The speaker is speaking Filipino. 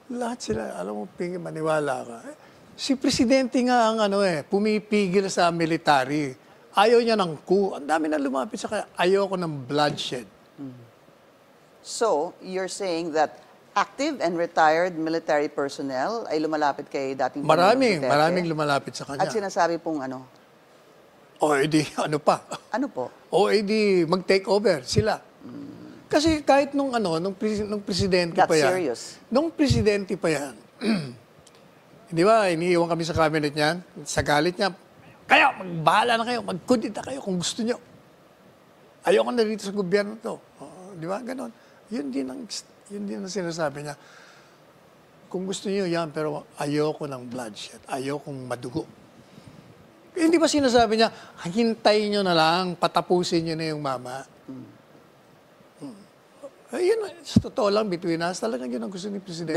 Lahat sila, alam mo, maniwala ka. Si Presidente nga ang pumipigil sa military. Ayaw niya ng coup. Ang dami na lumapit sa kanya. Ayaw ko ng bloodshed. So, you're saying that active and retired military personnel ay lumalapit kay dating Pangulong Duterte? Maraming lumalapit sa kanya. At sinasabi pong ano? O edi, ano pa? Ano po? O edi, mag-take over sila. Kasi kahit nung presidente That's pa yan. serious. Nung presidente pa yan, di ba, iniiwan kami sa cabinet niyan, sa galit niya, kayo, magbahala na kayo, magkudita kayo kung gusto niyo. Ayoko na dito sa gobyerno to. Di ba, ganon. Yun din ang sinasabi niya. Kung gusto niyo yan, pero ayoko ng bloodshed, ayokong madugo. Hindi ba sinasabi niya, hintayin niyo na lang, patapusin niyo na yung mama. Ayun, sa totoo lang, between us, talagang yun ang gusto ni Presidente.